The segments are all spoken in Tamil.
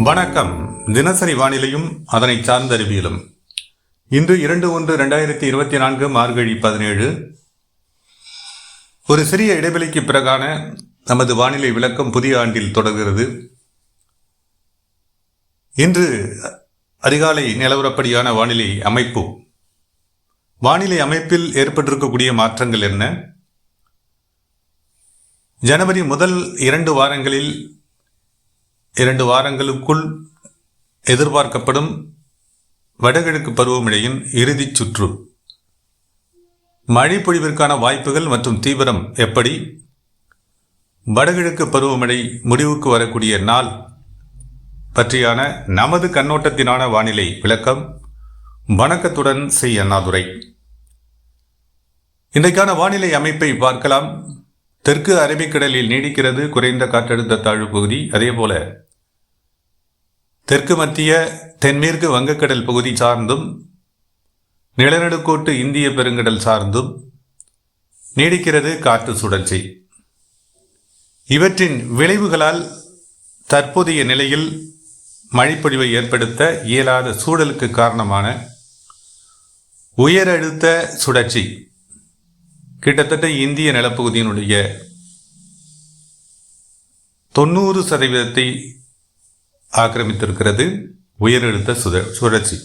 வணக்கம். தினசரி வானிலையும் அதனை சார்ந்த அறிவியலும். இன்று 2/1/2024 மார்கழி 17. ஒரு சிறிய இடைவெளிக்கு பிறகான நமது வானிலை விளக்கம் புதிய ஆண்டில் தொடர்கிறது. இன்று அதிகாலை நிலவரப்படியான வானிலை அமைப்பு. வானிலை அமைப்பில் ஏற்பட்டிருக்கக்கூடிய மாற்றங்கள் என்ன? ஜனவரி முதல் 2 வாரங்களில் 2 வாரங்களுக்குள் எதிர்பார்க்கப்படும் வடகிழக்கு பருவமழையின் இறுதிச் சுற்று. மழை பொழிவிற்கான வாய்ப்புகள் மற்றும் தீவிரம் எப்படி? வடகிழக்கு பருவமழை முடிவுக்கு வரக்கூடிய நாள் பற்றியான நமது கண்ணோட்டத்தினான வானிலை விளக்கம். வணக்கத்துடன் சி. அண்ணாதுரை. இன்றைக்கான வானிலை அமைப்பை பார்க்கலாம். தெற்கு அரபிக்கடலில் நீடிக்கிறது குறைந்த காற்றழுத்த தாழ்வு பகுதி. அதேபோல தெற்கு மத்திய தென்மேற்கு வங்கக்கடல் பகுதி சார்ந்தும் நிலநடுக்கோட்டு இந்திய பெருங்கடல் சார்ந்தும் நீடிக்கிறது காற்று சுழற்சி. இவற்றின் விளைவுகளால் தற்போதைய நிலையில் மழைப்பொழிவை ஏற்படுத்த இயலாத சூழலுக்கு காரணமான உயரழுத்த சுழற்சி கிட்டத்தட்ட இந்திய நிலப்பகுதியினுடைய 90% ஆக்கிரமித்திருக்கிறது. உயரழுத்த சுழற்சி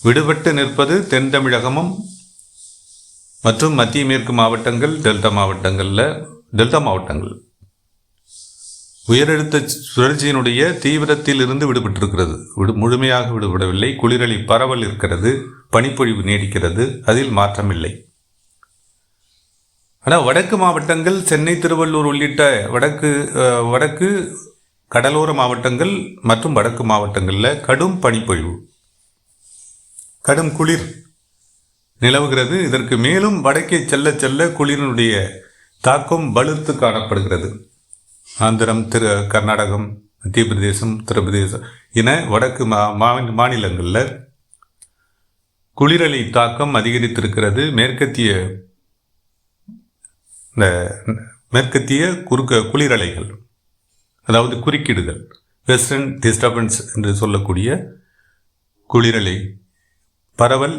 விடுபட்டு நிற்பது தென் தமிழகமும் மற்றும் மத்திய மேற்கு மாவட்டங்கள், டெல்டா மாவட்டங்கள். உயரழுத்த சுழற்சியினுடைய தீவிரத்தில் இருந்து விடுபட்டிருக்கிறது. முழுமையாக விடுபடவில்லை. குளிரலி பரவல் இருக்கிறது. பனிப்பொழிவு நீடிக்கிறது. அதில் மாற்றமில்லை. ஆனால் வடக்கு மாவட்டங்கள், சென்னை, திருவள்ளூர் உள்ளிட்ட வடக்கு கடலோர மாவட்டங்கள் மற்றும் வடக்கு மாவட்டங்களில் கடும் பனிப்பொழிவு, கடும் குளிர் நிலவுகிறது. இதற்கு மேலும் வடக்கே செல்ல செல்ல குளிரினுடைய தாக்கம் வலுத்து காணப்படுகிறது. ஆந்திரம், கர்நாடகம், மத்திய பிரதேசம், உத்தரப்பிரதேசம் என வடக்கு மாநிலங்களில் குளிரலை தாக்கம் அதிகரித்திருக்கிறது. மேற்கத்திய குளிரலைகள், அதாவது குறுக்கீடுகள், வெஸ்டர்ன் டிஸ்டர்பன்ஸ் என்று சொல்லக்கூடிய குளிரலை பரவல்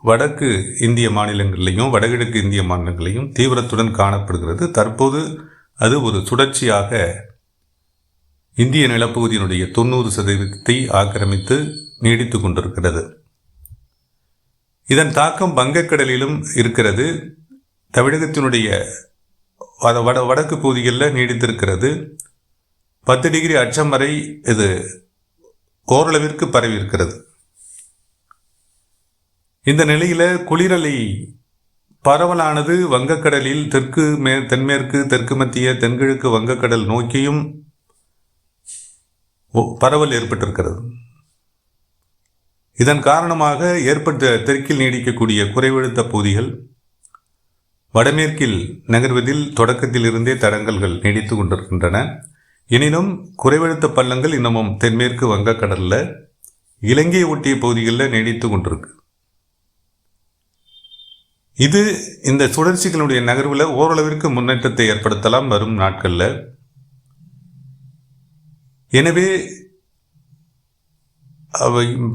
வடக்கு இந்திய மாநிலங்களிலையும் வடகிழக்கு இந்திய மாநிலங்களிலையும் தீவிரத்துடன் காணப்படுகிறது. தற்போது அது ஒரு சுழற்சியாக இந்திய நிலப்பகுதியினுடைய 90% ஆக்கிரமித்து நீடித்து கொண்டிருக்கிறது. இதன் தாக்கம் வங்கக்கடலிலும் இருக்கிறது. தமிழகத்தினுடைய வடக்கு பகுதிகளில் நீடித்திருக்கிறது. 10 டிகிரி அச்சம் வரை இது ஓரளவிற்கு பரவி இருக்கிறது. இந்த நிலையில் குளிரலை பரவலானது வங்கக்கடலில் தென்மேற்கு, தெற்கு மத்திய, தென்கிழக்கு வங்கக்கடல் நோக்கியும் பரவல் ஏற்பட்டிருக்கிறது. இதன் காரணமாக ஏற்பட்ட தெற்கில் நீடிக்கக்கூடிய குறைவழுத்த பகுதிகள் வடமேற்கில் நகர்வதில் தொடக்கத்தில் இருந்தே தடங்கல்கள் நீடித்து கொண்டிருக்கின்றன. எனினும் குறைவழுத்த பள்ளங்கள் இன்னமும் தென்மேற்கு வங்கக்கடலில் இலங்கையை ஒட்டிய பகுதிகளில் நீடித்து கொண்டிருக்கு. இது இந்த சுழற்சிகளுடைய நகர்வில் ஓரளவிற்கு முன்னேற்றத்தை ஏற்படுத்தலாம் வரும் நாட்களில். எனவே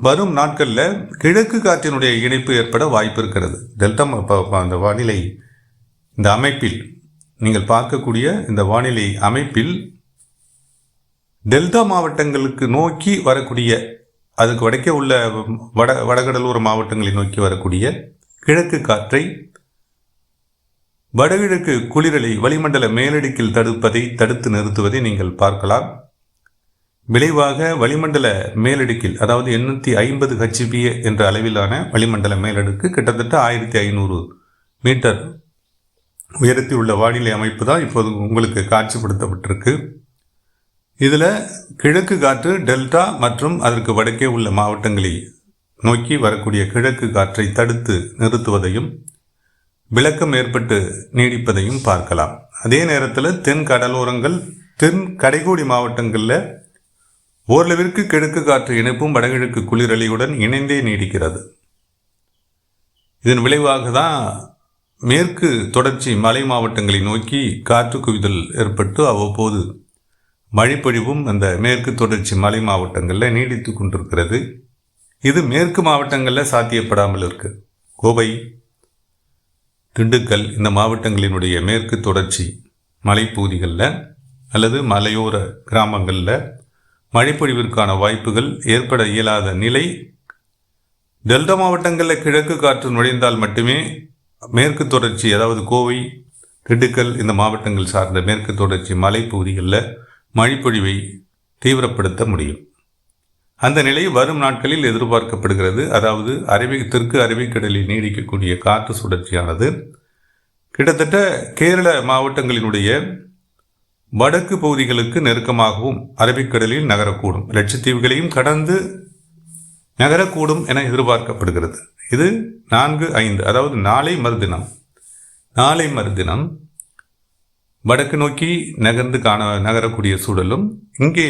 வரும் நாட்களில் கிழக்கு காற்றினுடைய இணைப்பு ஏற்பட வாய்ப்பு இருக்கிறது. அந்த வானிலை இந்த அமைப்பில் நீங்கள் பார்க்கக்கூடிய இந்த வானிலை அமைப்பில் டெல்டா மாவட்டங்களுக்கு நோக்கி வரக்கூடிய, அதுக்கு வடக்கே உள்ள வடகடலோர மாவட்டங்களை நோக்கி வரக்கூடிய கிழக்கு காற்றை வடகிழக்கு குளிரலை வளிமண்டல மேலடுக்கில் தடுத்து நிறுத்துவதை நீங்கள் பார்க்கலாம். விளைவாக வளிமண்டல மேலடுக்கில், அதாவது 850 HPA என்ற அளவிலான வளிமண்டல மேலடுக்கு கிட்டத்தட்ட 1500 மீட்டர் உயரத்தில் உள்ள வானிலை அமைப்பு தான் இப்போது உங்களுக்கு காட்சிப்படுத்தப்பட்டிருக்கு. இதில் கிழக்கு காற்று டெல்டா மற்றும் அதற்கு வடக்கே உள்ள மாவட்டங்களை நோக்கி வரக்கூடிய கிழக்கு காற்றை தடுத்து நிறுத்துவதையும் விளக்கம் ஏற்பட்டு நீடிப்பதையும் பார்க்கலாம். அதே நேரத்தில் தென் கடலோரங்கள், தென் கடைக்கோடி மாவட்டங்களில் ஓரளவிற்கு கிழக்கு காற்று இணைப்பும் வடகிழக்கு குளிரலையுடன் இணைந்தே நீடிக்கிறது. இதன் விளைவாக தான் மேற்கு தொடர்ச்சி மலை மாவட்டங்களை நோக்கி காற்று குவிதல் ஏற்பட்டு அவ்வப்போது மழைப்பொழிவும் அந்த மேற்கு தொடர்ச்சி மலை மாவட்டங்களில் நீடித்து கொண்டிருக்கிறது. இது மேற்கு மாவட்டங்களில் சாத்தியப்படாமல் இருக்கு. கோவை, திண்டுக்கல் இந்த மாவட்டங்களினுடைய மேற்கு தொடர்ச்சி மலைப்பகுதிகளில் அல்லது மலையோர கிராமங்களில் மழைப்பொழிவிற்கான வாய்ப்புகள் ஏற்பட இயலாத நிலை. டெல்டா மாவட்டங்களில் கிழக்கு காற்று நுழைந்தால் மட்டுமே மேற்கு தொடர்ச்சி, அதாவது கோவை, திண்டுக்கல் இந்த மாவட்டங்கள் சார்ந்த மேற்கு தொடர்ச்சி மலைப்பகுதிகளில் மழைப்பொழிவை தீவிரப்படுத்த முடியும். அந்த நிலை வரும் நாட்களில் எதிர்பார்க்கப்படுகிறது. அதாவது தெற்கு அரபிக்கடலில் நீடிக்கக்கூடிய காற்று சுழற்சியானது கிட்டத்தட்ட கேரள மாவட்டங்களினுடைய வடக்கு பகுதிகளுக்கு நெருக்கமாகவும் அரபிக்கடலில் நகரக்கூடும், லட்சத்தீவுகளையும் கடந்து நகரக்கூடும் என எதிர்பார்க்கப்படுகிறது. இது 4-5, அதாவது நாளை மறுதினம் வடக்கு நோக்கி நகரக்கூடிய சூழலும், இங்கே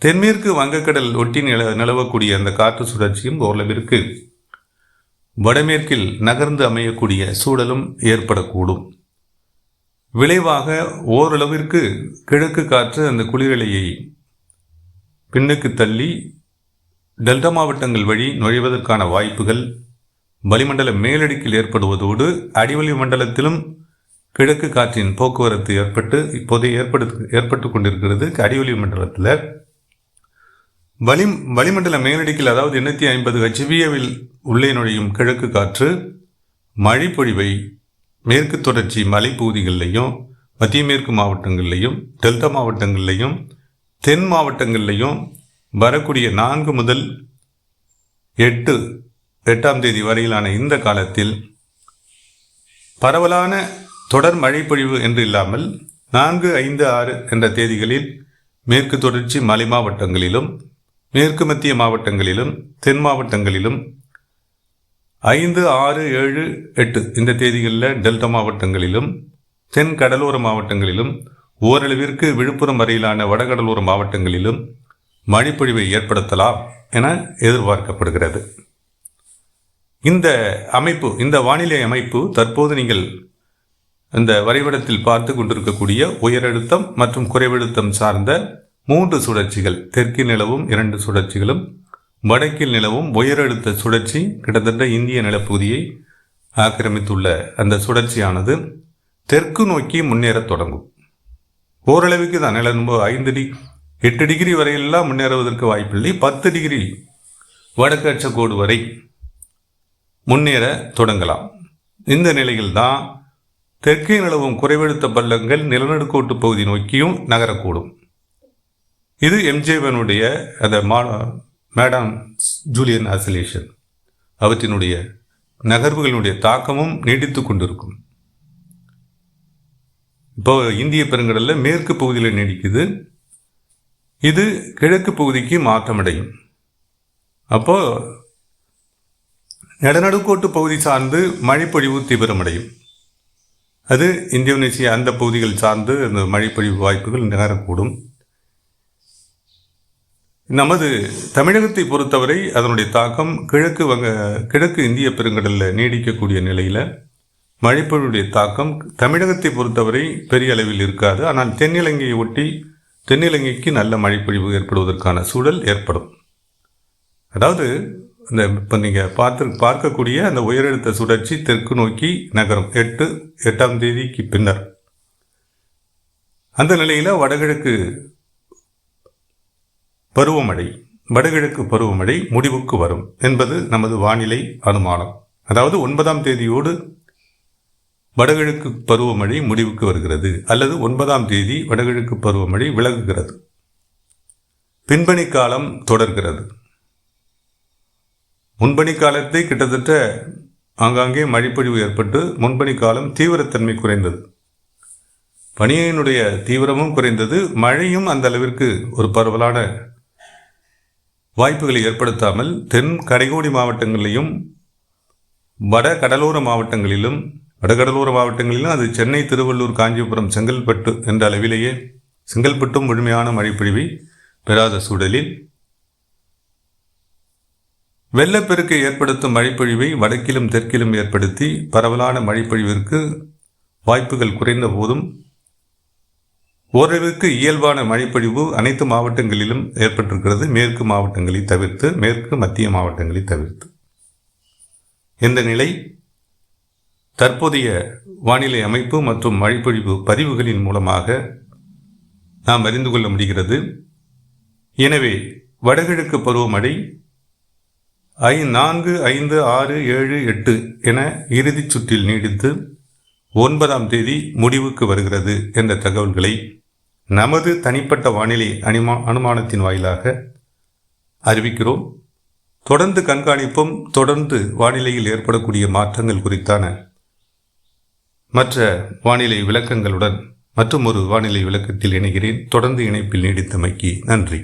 தென்மேற்கு வங்கக்கடல் ஒட்டி நிலவக்கூடிய அந்த காற்று சுழற்சியும் ஓரளவிற்கு வடமேற்கில் நகர்ந்து அமையக்கூடிய சூழலும் ஏற்படக்கூடும். விளைவாக ஓரளவிற்கு கிழக்கு காற்று அந்த குளிரலையை பின்னுக்கு தள்ளி டெல்டா மாவட்டங்கள் வழி நுழைவதற்கான வாய்ப்புகள் வளிமண்டல மேலடுக்கில் ஏற்படுவதோடு அடிவளி மண்டலத்திலும் கிழக்கு காற்றின் போக்குவரத்து இப்போது ஏற்பட்டு கொண்டிருக்கிறது. அடிவளி மண்டலத்தில் வளிமண்டல மேலடுக்கில், அதாவது 850 HPAவில் உள்ளே நுழையும் கிழக்கு காற்று மழைப்பொழிவை மேற்கு தொடர்ச்சி மலைப்பகுதிகளிலையும் மத்திய மேற்கு மாவட்டங்கள்லையும் டெல்டா மாவட்டங்கள்லையும் தென் மாவட்டங்கள்லையும் வரக்கூடிய 4 முதல் 8ஆம் தேதி வரையிலான இந்த காலத்தில் பரவலான தொடர் மழைப்பொழிவு என்று இல்லாமல் 4, 5, 6 என்ற தேதிகளில் மேற்கு தொடர்ச்சி மலை மாவட்டங்களிலும் மேற்கு மத்திய மாவட்டங்களிலும் தென் மாவட்டங்களிலும் 5, 6, 7, 8 இந்த தேதிகளில் டெல்டா மாவட்டங்களிலும் தென் கடலோர மாவட்டங்களிலும் ஓரளவிற்கு விழுப்புரம் வரையிலான வடகடலோர மாவட்டங்களிலும் மழைப்பொழிவை ஏற்படுத்தலாம் என எதிர்பார்க்கப்படுகிறது. இந்த வானிலை அமைப்பு தற்போது நீங்கள் இந்த வரைபடத்தில் பார்த்து கொண்டிருக்கக்கூடிய உயரழுத்தம் மற்றும் குறைவழுத்தம் சார்ந்த 3 சுழற்சிகள், தெற்கில் நிலவும் 2 சுழற்சிகளும் வடக்கில் நிலவும் உயரழுத்த சுழற்சி கிட்டத்தட்ட இந்திய நிலப்பகுதியை ஆக்கிரமித்துள்ள அந்த சுழற்சியானது தெற்கு நோக்கி முன்னேற தொடங்கும். ஓரளவுக்கு தான் 8 டிகிரி வரையெல்லாம் முன்னேறுவதற்கு வாய்ப்பில்லை. 10 டிகிரி வடக்கு அச்சக்கோடு வரை முன்னேற தொடங்கலாம். இந்த நிலையில்தான் தெற்கே நிலவும் குறைவழுத்த பள்ளங்கள் நிலநடுக்கோட்டு பகுதி நோக்கியும் நகரக்கூடும். இது MJ1 அந்த மேடம் ஜூலியன் ஆசிலேஷன் அவற்றினுடைய நகர்வுகளினுடைய தாக்கமும் நீடித்து கொண்டிருக்கும். இப்போ இந்திய பெருங்கடலில் மேற்கு பகுதியில் நீடிக்குது. இது கிழக்கு பகுதிக்கு மாற்றமடையும். அப்போ நிலநடுக்கோட்டு பகுதி சார்ந்து மழைப்பொழிவு தீவிரமடையும். அது இந்தோனேசியா அந்த பகுதிகள் சார்ந்து அந்த மழைப்பொழிவு வாய்ப்புகள் நகரக்கூடும். நமது தமிழகத்தை பொறுத்தவரை அதனுடைய தாக்கம் கிழக்கு இந்திய பெருங்கடலில் நீடிக்கக்கூடிய நிலையில் மழைப்பொழிவுடைய தாக்கம் தமிழகத்தை பொறுத்தவரை பெரிய அளவில் இருக்காது. ஆனால் தென்னிலங்கைக்கு நல்ல மழைப்பொழிவு ஏற்படுவதற்கான சூழல் ஏற்படும். அதாவது இப்போ நீங்கள் பார்க்கக்கூடிய அந்த உயரழுத்த சுழற்சி தெற்கு நோக்கி நகரும் 8ஆம் தேதிக்கு பின்னர். அந்த நிலையில் வடகிழக்கு பருவமழை முடிவுக்கு வரும் என்பது நமது வானிலை அனுமானம். அதாவது 9ஆம் தேதியோடு வடகிழக்கு பருவமழை முடிவுக்கு வருகிறது, அல்லது 9ஆம் தேதி வடகிழக்கு பருவமழை விலகுகிறது. பின்பனி காலம் தொடர்கிறது. முன்பனி காலத்தை கிட்டத்தட்ட ஆங்காங்கே மழைப்பொழிவு ஏற்பட்டு முன்பனி காலம் தீவிரத்தன்மை குறைந்தது, பனியினுடைய தீவிரமும் குறைந்தது. மழையும் அந்த அளவிற்கு ஒரு பரவலான வாய்ப்புகளை ஏற்படுத்தாமல் தென் கரைகோடி மாவட்டங்களிலும் வடகடலோர மாவட்டங்களிலும் அது சென்னை, திருவள்ளூர், காஞ்சிபுரம், செங்கல்பட்டு என்ற அளவிலேயே செங்கல்பட்டும் முழுமையான மழைப்பொழிவை பெறாத சூழலில் வெள்ளப்பெருக்கை ஏற்படுத்தும் மழைப்பொழிவை வடக்கிலும் தெற்கிலும் ஏற்படுத்தி பரவலான மழைப்பொழிவிற்கு வாய்ப்புகள் குறைந்த போதும் ஓரளவுக்கு இயல்பான மழைப்பொழிவு அனைத்து மாவட்டங்களிலும் ஏற்பட்டிருக்கிறது. மேற்கு மாவட்டங்களை தவிர்த்து, மேற்கு மத்திய மாவட்டங்களை தவிர்த்து. இந்த நிலை தற்போதைய வானிலை அமைப்பு மற்றும் மழைப்பொழிவு பதிவுகளின் மூலமாக நாம் அறிந்து கொள்ள முடிகிறது. எனவே வடகிழக்கு பருவமழை 4, 5, 6, 7, 8 என இறுதிச் சுற்றில் நீடித்து 9ஆம் தேதி முடிவுக்கு வருகிறது என்ற தகவல்களை நமது தனிப்பட்ட வானிலை அனுமானத்தின் வாயிலாக அறிவிக்கிறோம். தொடர்ந்து கண்காணிப்பும். தொடர்ந்து வானிலையில் ஏற்படக்கூடிய மாற்றங்கள் குறித்தான மற்ற வானிலை விளக்கங்களுடன் மற்றும் ஒரு வானிலை விளக்கத்தில் இணைகிறேன். தொடர்ந்து இணைப்பில் நீடித்தமைக்கு நன்றி.